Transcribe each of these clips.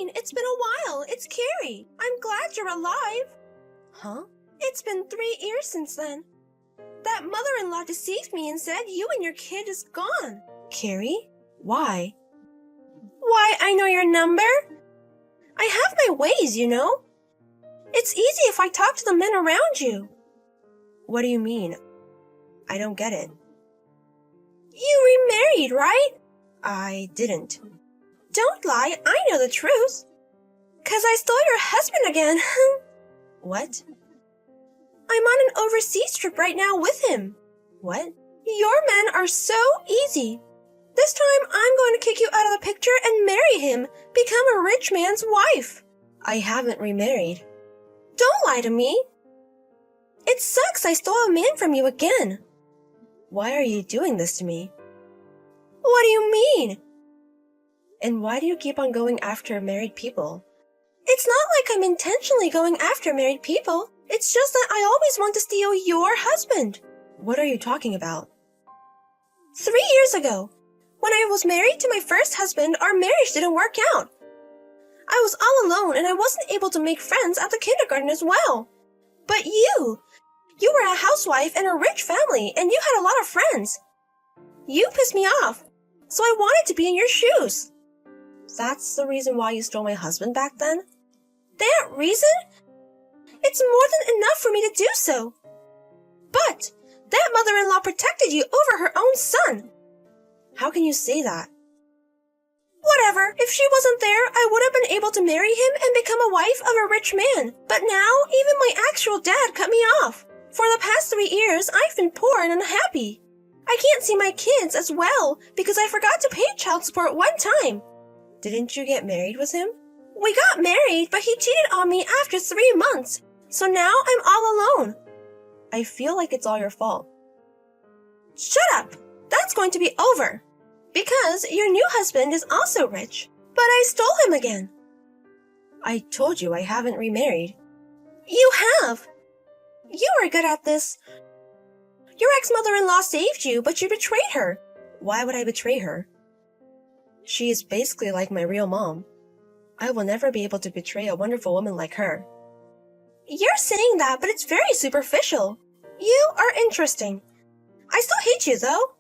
mean? It's been a while. It's Carrie. I'm glad you're alive. Huh? It's been 3 years since then. That mother-in-law deceived me and said you and your kid is gone. Carrie? Why? Why, I know your number. I have my ways, you know. It's easy if I talk to the men around you. What do you mean? I don't get it. You remarried, right? I didn't. Don't lie, I know the truth. 'Cause I stole your husband again. What? I'm on an overseas trip right now with him. What? Your men are so easy. This time I'm going to kick you out of the picture and marry him, become a rich man's wife. I haven't remarried. Don't lie to me. It sucks I stole a man from you again. Why are you doing this to me? What do you mean? And why do you keep on going after married people? It's not like I'm intentionally going after married people. It's just that I always want to steal your husband. What are you talking about? 3 years ago, when I was married to my first husband, our marriage didn't work out. I was all alone and I wasn't able to make friends at the kindergarten as well. But you were a housewife in a rich family and you had a lot of friends. You pissed me off, so I wanted to be in your shoes. That's the reason why you stole my husband back then? That reason? It's more than enough for me to do so. But that mother-in-law protected you over her own son. How can you say that? Whatever, if she wasn't there, I would have been able to marry him and become a wife of a rich man. But now, even my actual dad cut me off. For the past 3 years, I've been poor and unhappy. I can't see my kids as well because I forgot to pay child support one time. Didn't you get married with him? We got married, but he cheated on me after 3 months. So now I'm all alone. I feel like it's all your fault. Shut up! That's going to be over. Because your new husband is also rich. But I stole him again. I told you I haven't remarried. You have. You are good at this. Your ex-mother-in-law saved you, but you betrayed her. Why would I betray her? She is basically like my real mom. I will never be able to betray a wonderful woman like her. You're saying that, but it's very superficial. You are interesting. I still hate you, though.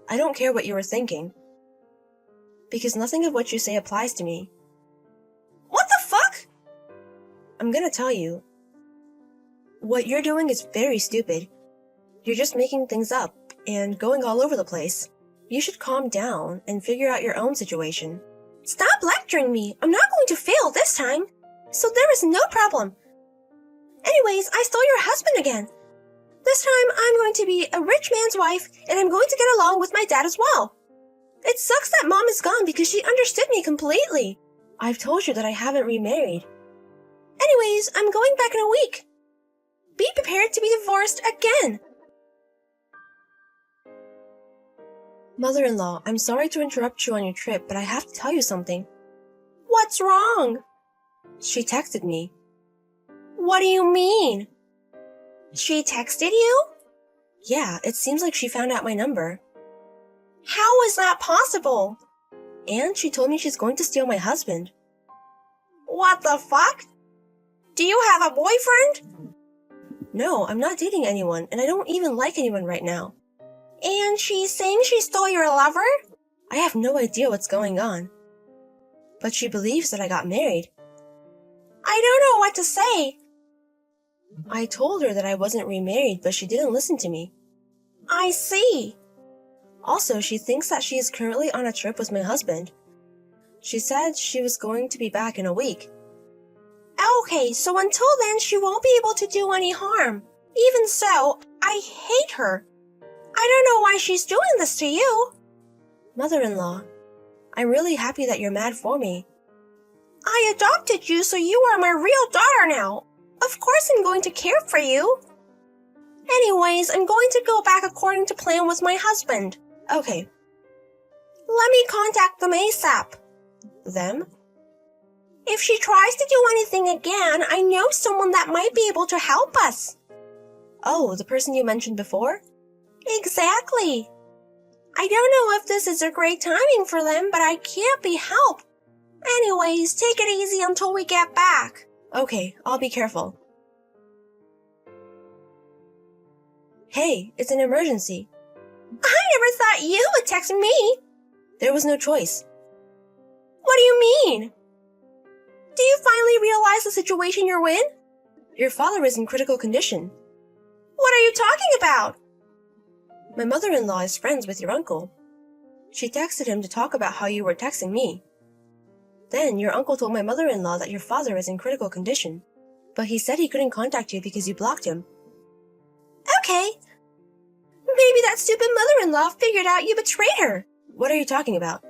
I don't care what you were thinking. Because nothing of what you say applies to me. What the fuck? I'm gonna tell you. What you're doing is very stupid. You're just making things up and going all over the place. You should calm down and figure out your own situation. Stop lecturing me. I'm not going to fail this time. So there is no problem. Anyways, I stole your husband again. This time I'm going to be a rich man's wife and I'm going to get along with my dad as well. It sucks that mom is gone because she understood me completely. I've told you that I haven't remarried. Anyways, I'm going back in a week. Be prepared to be divorced again. Mother-in-law, I'm sorry to interrupt you on your trip, but I have to tell you something. What's wrong? She texted me. What do you mean? She texted you? Yeah, it seems like she found out my number. How is that possible? And she told me she's going to steal my husband. What the fuck? Do you have a boyfriend? No, I'm not dating anyone, and I don't even like anyone right now. And she's saying she stole your lover? I have no idea what's going on. But she believes that I got married. I don't know what to say. I told her that I wasn't remarried, but she didn't listen to me. I see. Also, she thinks that she is currently on a trip with my husband. She said she was going to be back in a week. Okay, so until then she won't be able to do any harm. Even so, I hate her. I don't know why she's doing this to you. Mother-in-law, I'm really happy that you're mad for me. I adopted you, so you are my real daughter now. Of course I'm going to care for you. Anyways, I'm going to go back according to plan with my husband. Okay. Let me contact them ASAP. Them? If she tries to do anything again, I know someone that might be able to help us. Oh, the person you mentioned before? Exactly. I don't know if this is a great timing for them, but I can't be helped. Anyways, take it easy until we get back. Okay, I'll be careful. Hey, it's an emergency. I never thought you would text me. There was no choice. What do you mean? Do you finally realize the situation you're in? Your father is in critical condition. What are you talking about? My mother-in-law is friends with your uncle. She texted him to talk about how you were texting me. Then your uncle told my mother-in-law that your father is in critical condition, but he said he couldn't contact you because you blocked him. Okay. Maybe that stupid mother-in-law figured out you betrayed her. What are you talking about?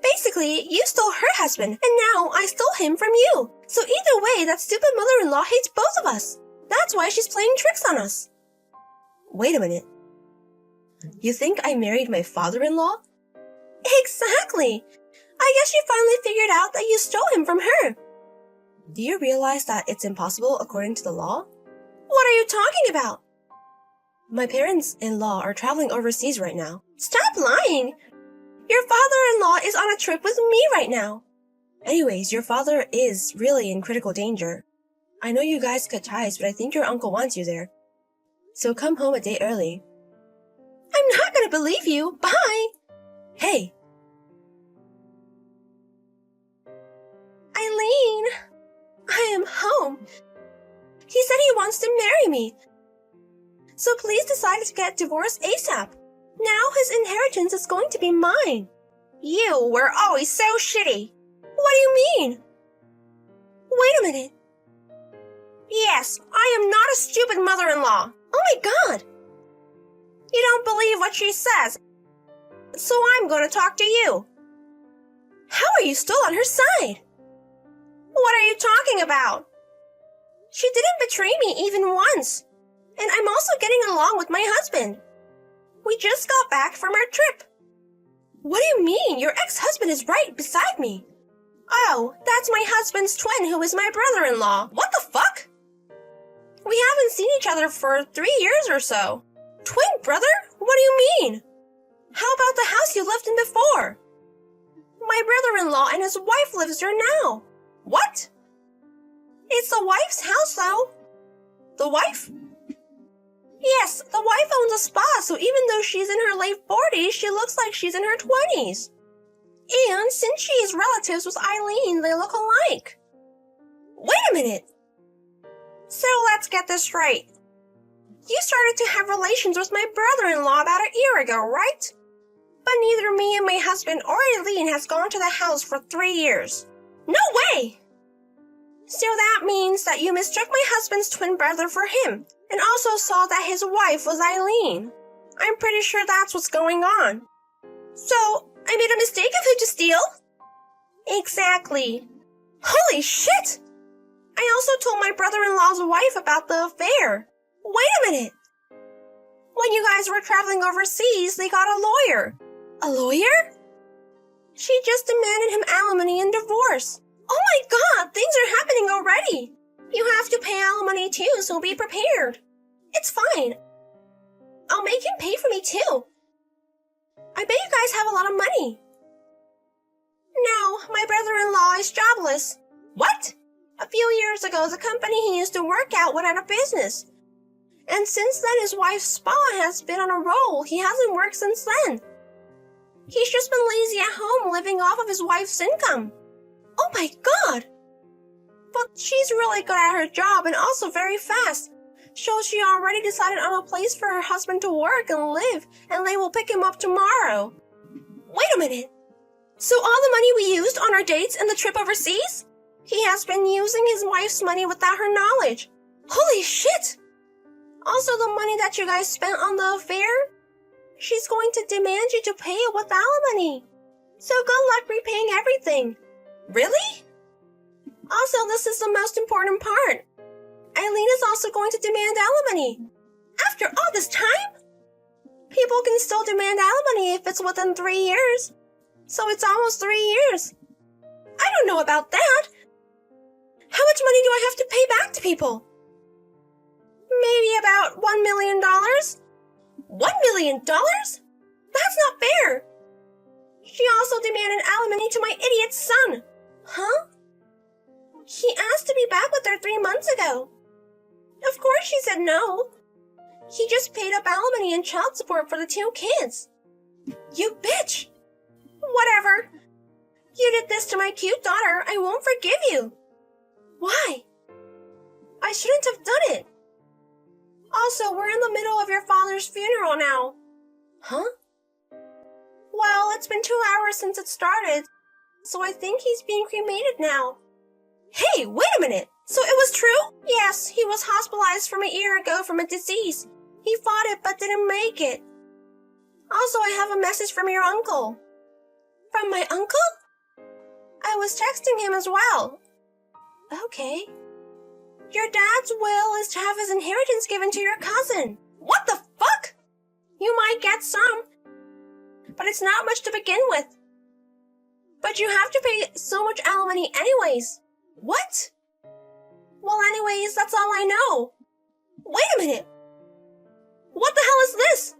Basically, you stole her husband, and now I stole him from you. So either way, that stupid mother-in-law hates both of us. That's why she's playing tricks on us. Wait a minute. You think I married my father-in-law? Exactly. I guess you finally figured out that you stole him from her. Do you realize that it's impossible according to the law? What are you talking about? My parents-in-law are traveling overseas right now. Stop lying! Your father-in-law is on a trip with me right now. Anyways, your father is really in critical danger. I know you guys cut ties, but I think your uncle wants you there. So come home a day early. I'm not gonna believe you. Bye! Hey! Eileen! I am home. He said he wants to marry me. So please decide to get divorced ASAP. Now his inheritance is going to be mine. You were always so shitty. What do you mean? Wait a minute. Yes, I am not a stupid mother-in-law. Oh my god. You don't believe what she says. So I'm going to talk to you. How are you still on her side? What are you talking about? She didn't betray me even once. And I'm also getting along with my husband. We just got back from our trip. What do you mean? Your ex-husband is right beside me. Oh, that's my husband's twin who is my brother-in-law. What the fuck? We haven't seen each other for 3 years or so. Twin brother? What do you mean? How about the house you lived in before? My brother-in-law and his wife lives there now. What? It's the wife's house though. The wife? Yes, the wife owns a spa, so even though she's in her late 40s, she looks like she's in her 20s. And since she is relatives with Eileen, they look alike. Wait a minute! So let's get this straight. You started to have relations with my brother-in-law about a year ago, right? But neither me and my husband or Eileen has gone to the house for 3 years. No way! So that means that you mistook my husband's twin brother for him, and also saw that his wife was Eileen. I'm pretty sure that's what's going on. So, I made a mistake of who to steal? Exactly. Holy shit! I also told my brother-in-law's wife about the affair. Wait a minute! When you guys were traveling overseas, they got a lawyer. A lawyer? She just demanded him alimony and divorce. Oh my god, things are happening already. You have to pay alimony too, so be prepared. It's fine. I'll make him pay for me too. I bet you guys have a lot of money. No, my brother-in-law is jobless. What? A few years ago, the company he used to work at went out of business. And since then, his wife's spa has been on a roll. He hasn't worked since then. He's just been lazy at home, living off of his wife's income. Oh my god! But she's really good at her job and also very fast. So she already decided on a place for her husband to work and live, and they will pick him up tomorrow. Wait a minute. So all the money we used on our dates and the trip overseas? He has been using his wife's money without her knowledge. Holy shit! Also the money that you guys spent on the affair? She's going to demand you to pay it with alimony. So good luck repaying everything. Really? Also, this is the most important part. Eileen is also going to demand alimony. After all this time? People can still demand alimony if it's within 3 years. So it's almost 3 years. I don't know about that. How much money do I have to pay back to people? Maybe about $1 million? $1 million? That's not fair. She also demanded alimony to my idiot son. Huh? He asked to be back with her 3 months ago. Of course she said no. He just paid up alimony and child support for the 2 kids. You bitch! Whatever. You did this to my cute daughter. I won't forgive you. Why? I shouldn't have done it. Also, we're in the middle of your father's funeral now. Huh? Well, it's been 2 hours since it started, so I think he's being cremated now. Hey, wait a minute! So it was true? Yes, he was hospitalized from a year ago from a disease. He fought it but didn't make it. Also, I have a message from your uncle. From my uncle? I was texting him as well. Okay. Your dad's will is to have his inheritance given to your cousin. What the fuck? You might get some, but it's not much to begin with. But you have to pay so much alimony anyways. What? Well, anyways, that's all I know. Wait a minute. What the hell is this?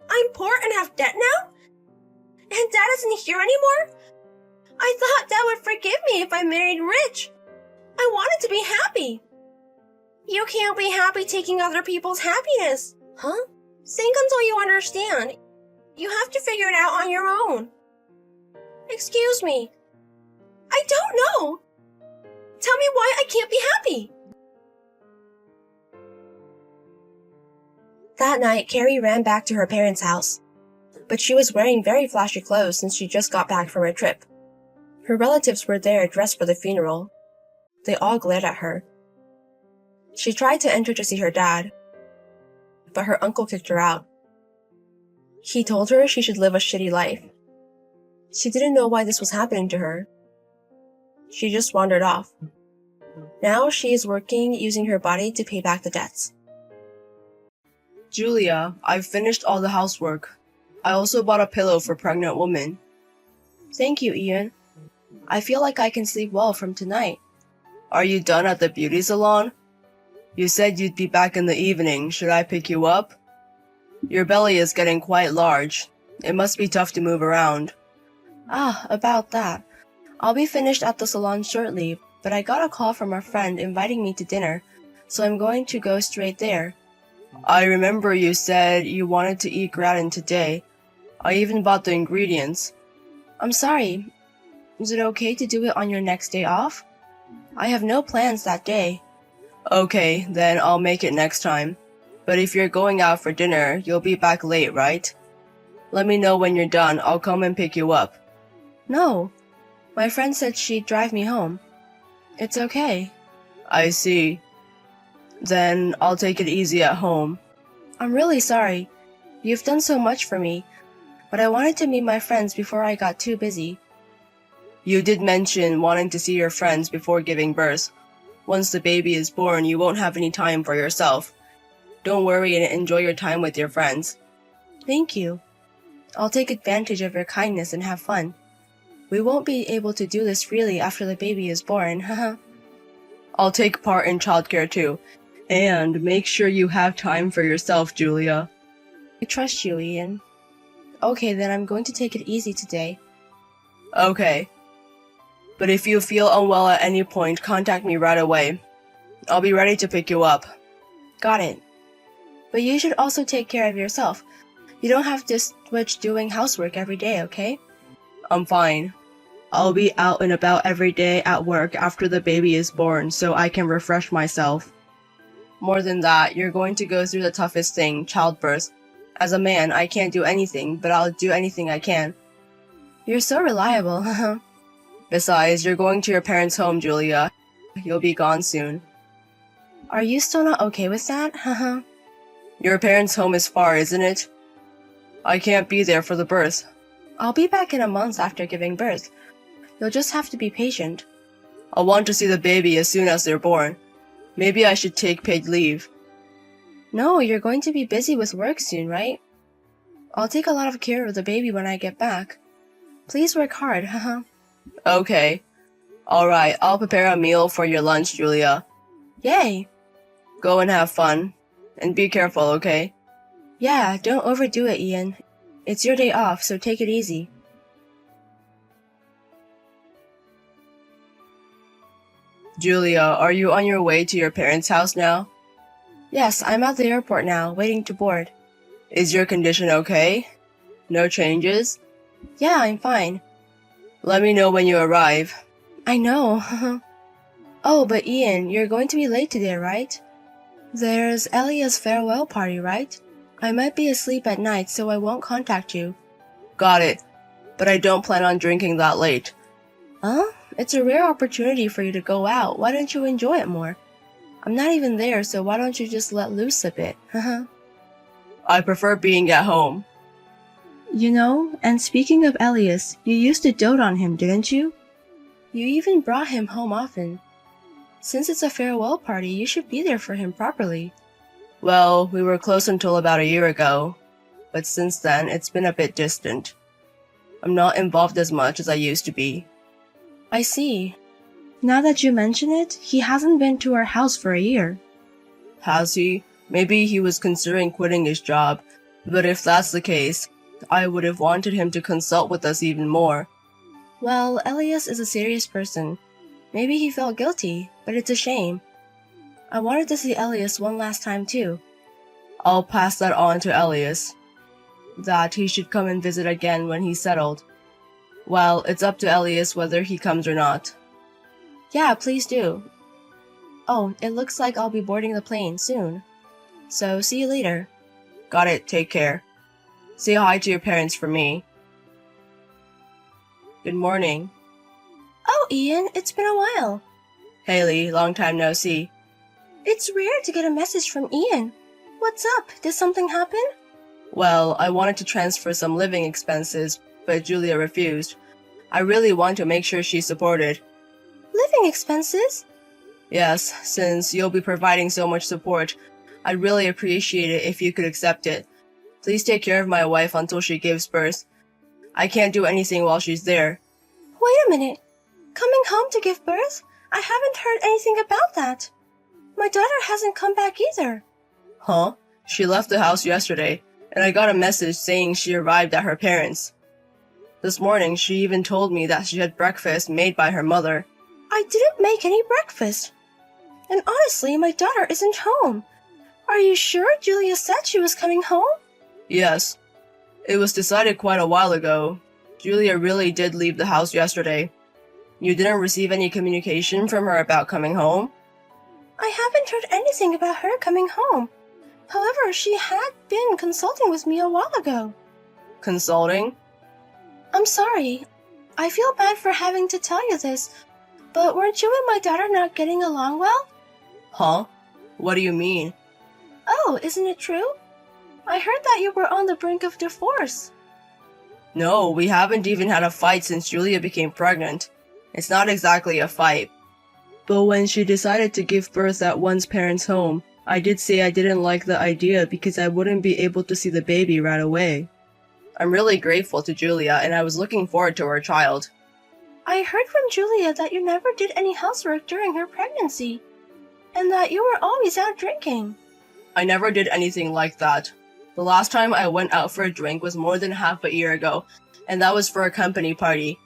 I'm poor and have debt now? And Dad isn't here anymore? I thought Dad would forgive me if I married rich. I wanted to be happy. You can't be happy taking other people's happiness. Huh? Think until you understand. You have to figure it out on your own. Excuse me. I don't know. Tell me why I can't be happy. That night, Carrie ran back to her parents' house, but she was wearing very flashy clothes since she just got back from her trip. Her relatives were there dressed for the funeral. They all glared at her. She tried to enter to see her dad, but her uncle kicked her out. He told her she should live a shitty life. She didn't know why this was happening to her. She just wandered off. Now she is working using her body to pay back the debts. Julia, I've finished all the housework. I also bought a pillow for pregnant women. Thank you, Ian. I feel like I can sleep well from tonight. Are you done at the beauty salon? You said you'd be back in the evening. Should I pick you up? Your belly is getting quite large. It must be tough to move around. About that. I'll be finished at the salon shortly, but I got a call from a friend inviting me to dinner, so I'm going to go straight there. I remember you said you wanted to eat gratin today. I even bought the ingredients. I'm sorry. Is it okay to do it on your next day off? I have no plans that day. Okay, then I'll make it next time. But if you're going out for dinner, you'll be back late, right? Let me know when you're done. I'll come and pick you up. No. My friend said she'd drive me home. It's okay. I see. Then I'll take it easy at home. I'm really sorry. You've done so much for me, but I wanted to meet my friends before I got too busy. You did mention wanting to see your friends before giving birth. Once the baby is born, you won't have any time for yourself. Don't worry and enjoy your time with your friends. Thank you. I'll take advantage of your kindness and have fun. We won't be able to do this freely after the baby is born, haha. I'll take part in childcare too. And make sure you have time for yourself, Julia. I trust you, Ian. Okay, then I'm going to take it easy today. Okay. But if you feel unwell at any point, contact me right away. I'll be ready to pick you up. Got it. But you should also take care of yourself. You don't have to switch doing housework every day, okay? I'm fine. I'll be out and about every day at work after the baby is born so I can refresh myself. More than that, you're going to go through the toughest thing, childbirth. As a man, I can't do anything, but I'll do anything I can. You're so reliable, haha. Besides, you're going to your parents' home, Julia. You'll be gone soon. Are you still not okay with that, haha? Your parents' home is far, isn't it? I can't be there for the birth. I'll be back in a month after giving birth. You'll just have to be patient. I want to see the baby as soon as they're born. Maybe I should take paid leave. No, you're going to be busy with work soon, right? I'll take a lot of care of the baby when I get back. Please work hard, haha. Okay. Alright, I'll prepare a meal for your lunch, Julia. Yay! Go and have fun. And be careful, okay? Yeah, don't overdo it, Ian. It's your day off, so take it easy. Julia, are you on your way to your parents' house now? Yes, I'm at the airport now, waiting to board. Is your condition okay? No changes? Yeah, I'm fine. Let me know when you arrive. I know. Oh, but Ian, you're going to be late today, right? There's Elia's farewell party, right? I might be asleep at night, so I won't contact you. Got it. But I don't plan on drinking that late. Huh? It's a rare opportunity for you to go out. Why don't you enjoy it more? I'm not even there, so why don't you just let loose a bit? I prefer being at home. You know, and speaking of Elias, you used to dote on him, didn't you? You even brought him home often. Since it's a farewell party, you should be there for him properly. Well, we were close until about a year ago, but since then, it's been a bit distant. I'm not involved as much as I used to be. I see. Now that you mention it, he hasn't been to our house for a year. Has he? Maybe he was considering quitting his job, but if that's the case, I would have wanted him to consult with us even more. Well, Elias is a serious person. Maybe he felt guilty, but it's a shame. I wanted to see Elias one last time too. I'll pass that on to Elias. That he should come and visit again when he's settled. Well, it's up to Elias whether he comes or not. Yeah, please do. Oh, it looks like I'll be boarding the plane soon. So, see you later. Got it, take care. Say hi to your parents for me. Good morning. Oh, Ian, it's been a while. Haley, long time no see. It's rare to get a message from Ian. What's up? Did something happen? Well, I wanted to transfer some living expenses, but Julia refused. I really want to make sure she's supported. Living expenses? Yes, since you'll be providing so much support, I'd really appreciate it if you could accept it. Please take care of my wife until she gives birth. I can't do anything while she's there. Wait a minute. Coming home to give birth? I haven't heard anything about that. My daughter hasn't come back either. Huh? She left the house yesterday, and I got a message saying she arrived at her parents'. This morning, she even told me that she had breakfast made by her mother. I didn't make any breakfast. And honestly, my daughter isn't home. Are you sure Julia said she was coming home? Yes. It was decided quite a while ago. Julia really did leave the house yesterday. You didn't receive any communication from her about coming home? I haven't heard anything about her coming home. However, she had been consulting with me a while ago. Consulting? I'm sorry. I feel bad for having to tell you this, but weren't you and my daughter not getting along well? Huh? What do you mean? Oh, isn't it true? I heard that you were on the brink of divorce. No, we haven't even had a fight since Julia became pregnant. It's not exactly a fight. But when she decided to give birth at one's parents' home, I did say I didn't like the idea because I wouldn't be able to see the baby right away. I'm really grateful to Julia, and I was looking forward to her child. I heard from Julia that you never did any housework during her pregnancy, and that you were always out drinking. I never did anything like that. The last time I went out for a drink was more than half a year ago, and that was for a company party.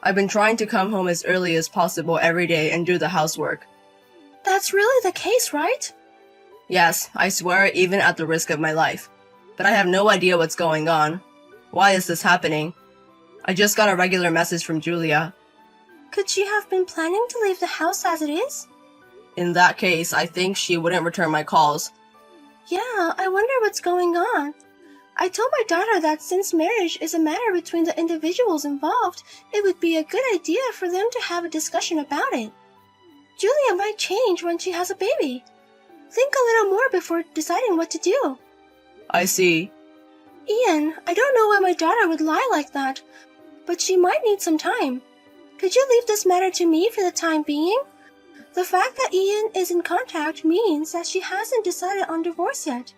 I've been trying to come home as early as possible every day and do the housework. That's really the case, right? Yes, I swear, even at the risk of my life. But I have no idea what's going on. Why is this happening? I just got a regular message from Julia. Could she have been planning to leave the house as it is? In that case, I think she wouldn't return my calls. Yeah, I wonder what's going on. I told my daughter that since marriage is a matter between the individuals involved, it would be a good idea for them to have a discussion about it. Julia might change when she has a baby. Think a little more before deciding what to do. I see. Ian, I don't know why my daughter would lie like that, but she might need some time. Could you leave this matter to me for the time being? The fact that Ian is in contact means that she hasn't decided on divorce yet.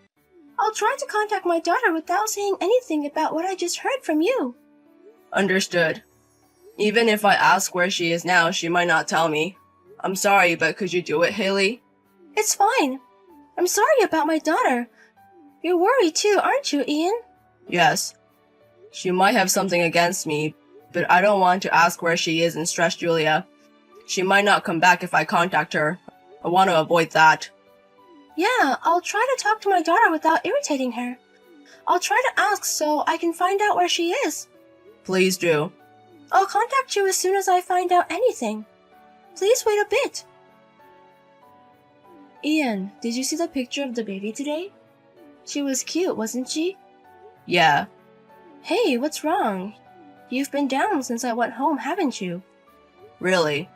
I'll try to contact my daughter without saying anything about what I just heard from you. Understood. Even if I ask where she is now, she might not tell me. I'm sorry, but could you do it, Haley? It's fine. I'm sorry about my daughter. You're worried too, aren't you, Ian? Yes. She might have something against me, but I don't want to ask where she is and stress Julia. She might not come back if I contact her. I want to avoid that. Yeah, I'll try to talk to my daughter without irritating her. I'll try to ask so I can find out where she is. Please do. I'll contact you as soon as I find out anything. Please wait a bit. Ian, did you see the picture of the baby today? She was cute, wasn't she? Yeah. Hey, what's wrong? You've been down since I went home, haven't you? Really?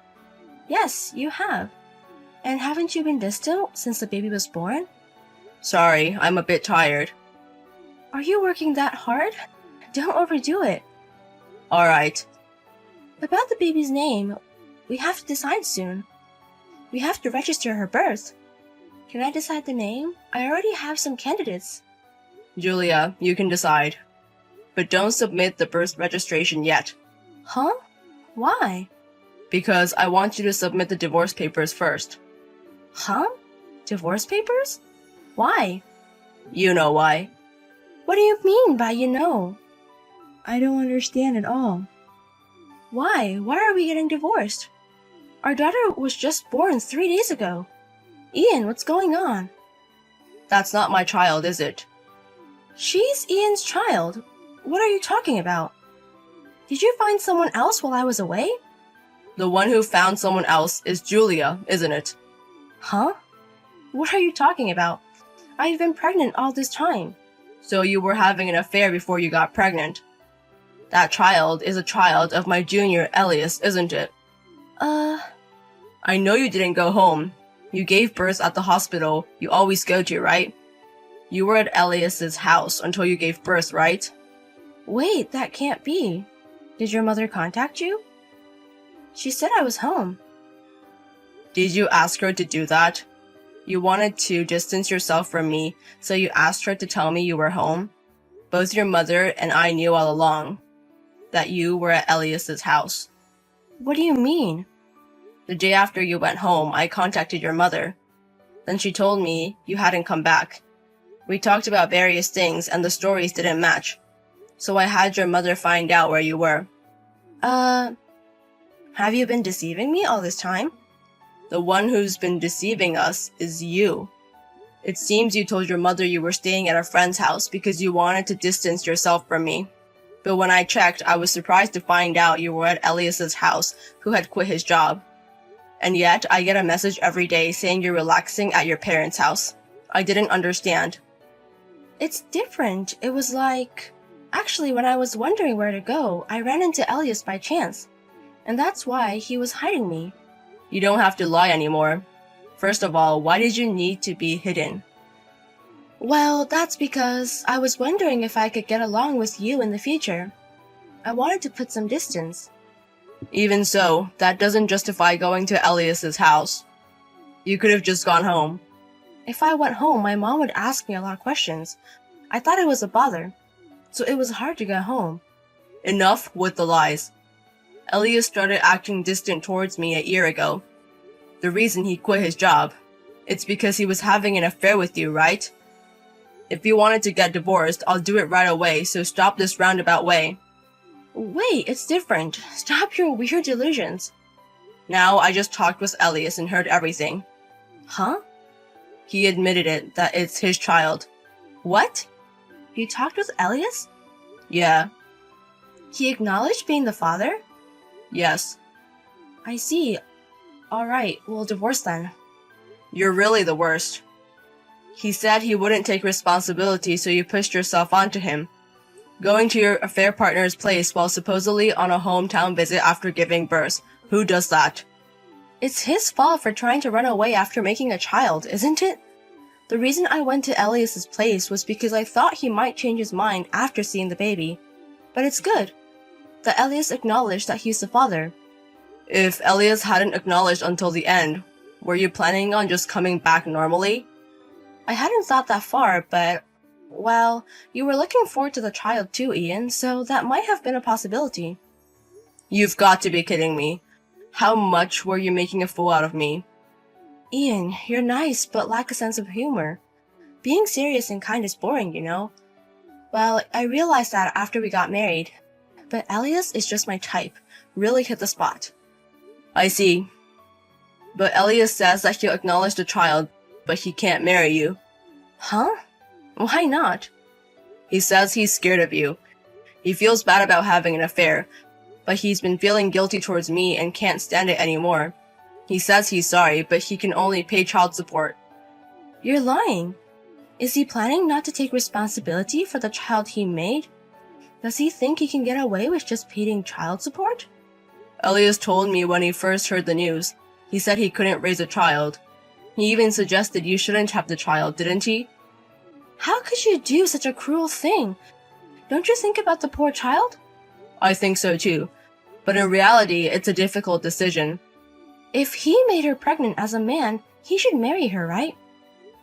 Yes, you have. And haven't you been distant since the baby was born? Sorry, I'm a bit tired. Are you working that hard? Don't overdo it. Alright. About the baby's name, we have to decide soon. We have to register her birth. Can I decide the name? I already have some candidates. Julia, you can decide. But don't submit the birth registration yet. Huh? Why? Because I want you to submit the divorce papers first. Huh? Divorce papers? Why? You know why. What do you mean by you know? I don't understand at all. Why? Why are we getting divorced? Our daughter was just born 3 days ago. Ian, what's going on? That's not my child, is it? She's Ian's child. What are you talking about? Did you find someone else while I was away? The one who found someone else is Julia, isn't it? Huh? What are you talking about? I've been pregnant all this time. So you were having an affair before you got pregnant. That child is a child of my junior Elias, isn't it? I know you didn't go home. You gave birth at the hospital you always go to, right? You were at Elias's house until you gave birth, right? Wait, that can't be. Did your mother contact you? She said I was home. Did you ask her to do that? You wanted to distance yourself from me, so you asked her to tell me you were home? Both your mother and I knew all along that you were at Elias's house. What do you mean? The day after you went home, I contacted your mother. Then she told me you hadn't come back. We talked about various things and the stories didn't match. So I had your mother find out where you were. Have you been deceiving me all this time? The one who's been deceiving us is you. It seems you told your mother you were staying at a friend's house because you wanted to distance yourself from me. But when I checked, I was surprised to find out you were at Elias's house, who had quit his job. And yet, I get a message every day saying you're relaxing at your parents' house. I didn't understand. It's different. It was like... Actually, when I was wondering where to go, I ran into Elias by chance. And that's why he was hiding me. You don't have to lie anymore. First of all, why did you need to be hidden? Well, that's because I was wondering if I could get along with you in the future. I wanted to put some distance. Even so, that doesn't justify going to Elias's house. You could have just gone home. If I went home, my mom would ask me a lot of questions. I thought it was a bother, so it was hard to get home. Enough with the lies. Elias started acting distant towards me a year ago. The reason he quit his job, it's because he was having an affair with you, right? If you wanted to get divorced, I'll do it right away, so stop this roundabout way. Wait, it's different. Stop your weird delusions. Now, I just talked with Elias and heard everything. Huh? He admitted it, that it's his child. What? You talked with Elias? Yeah. He acknowledged being the father? Yes. I see. Alright, we'll divorce then. You're really the worst. He said he wouldn't take responsibility, so you pushed yourself onto him. Going to your affair partner's place while supposedly on a hometown visit after giving birth. Who does that? It's his fault for trying to run away after making a child, isn't it? The reason I went to Elias's place was because I thought he might change his mind after seeing the baby. But it's good that Elias acknowledged that he's the father. If Elias hadn't acknowledged until the end, were you planning on just coming back normally? I hadn't thought that far, but... Well, you were looking forward to the child too, Ian, so that might have been a possibility. You've got to be kidding me. How much were you making a fool out of me? Ian, you're nice, but lack a sense of humor. Being serious and kind is boring, you know? Well, I realized that after we got married. But Elias is just my type. Really hit the spot. I see. But Elias says that he'll acknowledge the child, but he can't marry you. Huh? Why not? He says he's scared of you. He feels bad about having an affair, but he's been feeling guilty towards me and can't stand it anymore. He says he's sorry, but he can only pay child support. You're lying. Is he planning not to take responsibility for the child he made? Does he think he can get away with just paying child support? Elias told me when he first heard the news. He said he couldn't raise a child. He even suggested you shouldn't have the child, didn't he? How could you do such a cruel thing? Don't you think about the poor child? I think so too. But in reality, it's a difficult decision. If he made her pregnant as a man, he should marry her, right?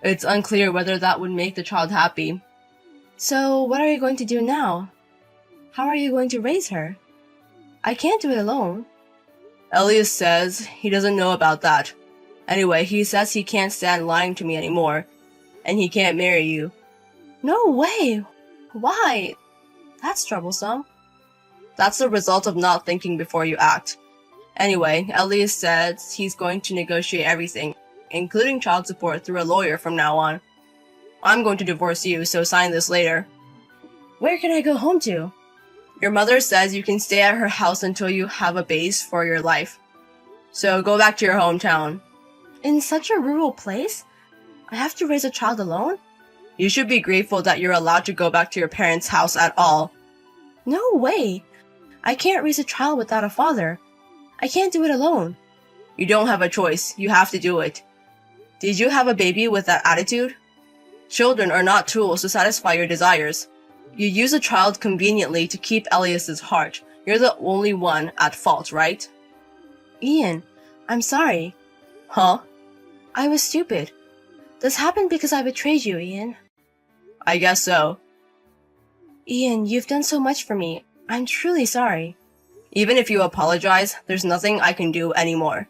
It's unclear whether that would make the child happy. So, what are you going to do now? How are you going to raise her? I can't do it alone. Elias says he doesn't know about that. Anyway, he says he can't stand lying to me anymore, and he can't marry you. No way! Why? That's troublesome. That's the result of not thinking before you act. Anyway, Elias says he's going to negotiate everything, including child support, through a lawyer from now on. I'm going to divorce you, so sign this later. Where can I go home to? Your mother says you can stay at her house until you have a base for your life. So go back to your hometown. In such a rural place? I have to raise a child alone? You should be grateful that you're allowed to go back to your parents' house at all. No way! I can't raise a child without a father. I can't do it alone. You don't have a choice. You have to do it. Did you have a baby with that attitude? Children are not tools to satisfy your desires. You use a child conveniently to keep Elias's heart. You're the only one at fault, right? Ian, I'm sorry. Huh? I was stupid. This happened because I betrayed you, Ian. I guess so. Ian, you've done so much for me. I'm truly sorry. Even if you apologize, there's nothing I can do anymore.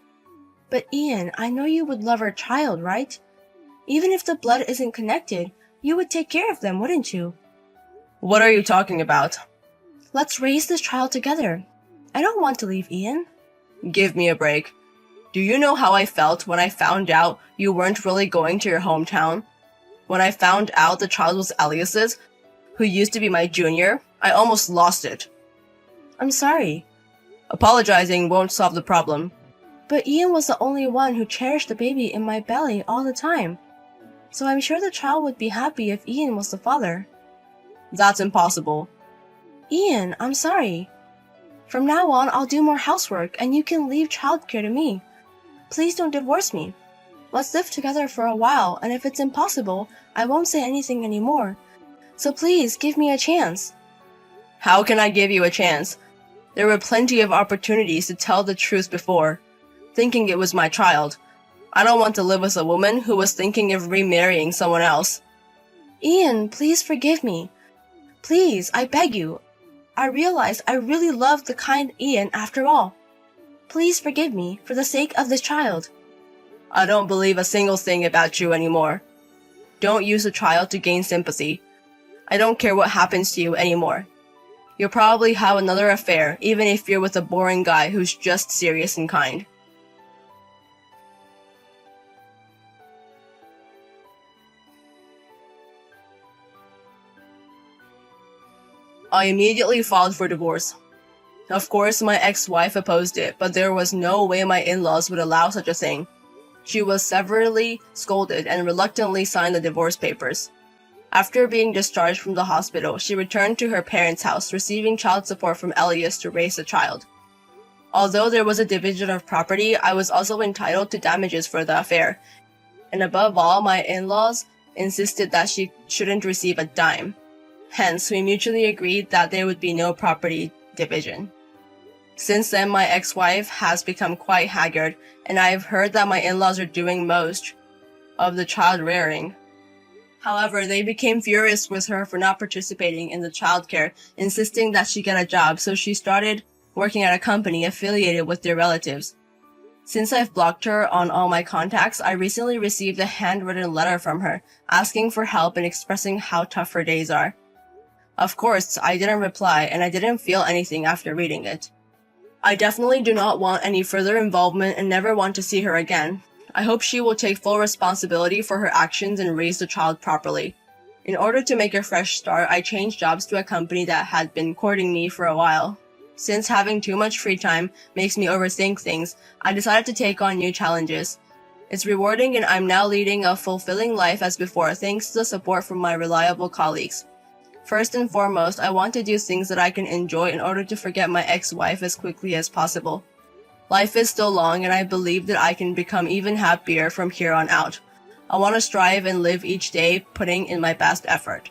But Ian, I know you would love our child, right? Even if the blood isn't connected, you would take care of them, wouldn't you? What are you talking about? Let's raise this child together. I don't want to leave Ian. Give me a break. Do you know how I felt when I found out you weren't really going to your hometown? When I found out the child was Elias's, who used to be my junior, I almost lost it. I'm sorry. Apologizing won't solve the problem. But Ian was the only one who cherished the baby in my belly all the time. So I'm sure the child would be happy if Ian was the father. That's impossible. Ian, I'm sorry. From now on, I'll do more housework and you can leave childcare to me. Please don't divorce me. Let's live together for a while, and if it's impossible, I won't say anything anymore. So please, give me a chance. How can I give you a chance? There were plenty of opportunities to tell the truth before, thinking it was my child. I don't want to live with a woman who was thinking of remarrying someone else. Ian, please forgive me. Please, I beg you. I realize I really love the kind Ian after all. Please forgive me for the sake of this child. I don't believe a single thing about you anymore. Don't use the child to gain sympathy. I don't care what happens to you anymore. You'll probably have another affair, even if you're with a boring guy who's just serious and kind. I immediately filed for divorce. Of course, my ex-wife opposed it, but there was no way my in-laws would allow such a thing. She was severely scolded and reluctantly signed the divorce papers. After being discharged from the hospital, she returned to her parents' house, receiving child support from Elias to raise the child. Although there was a division of property, I was also entitled to damages for the affair. And above all, my in-laws insisted that she shouldn't receive a dime. Hence, we mutually agreed that there would be no property division. Since then, my ex-wife has become quite haggard, and I have heard that my in-laws are doing most of the child rearing. However, they became furious with her for not participating in the childcare, insisting that she get a job, so she started working at a company affiliated with their relatives. Since I've blocked her on all my contacts, I recently received a handwritten letter from her, asking for help and expressing how tough her days are. Of course, I didn't reply, and I didn't feel anything after reading it. I definitely do not want any further involvement and never want to see her again. I hope she will take full responsibility for her actions and raise the child properly. In order to make a fresh start, I changed jobs to a company that had been courting me for a while. Since having too much free time makes me overthink things, I decided to take on new challenges. It's rewarding and I'm now leading a fulfilling life as before thanks to the support from my reliable colleagues. First and foremost, I want to do things that I can enjoy in order to forget my ex-wife as quickly as possible. Life is still long and I believe that I can become even happier from here on out. I want to strive and live each day putting in my best effort.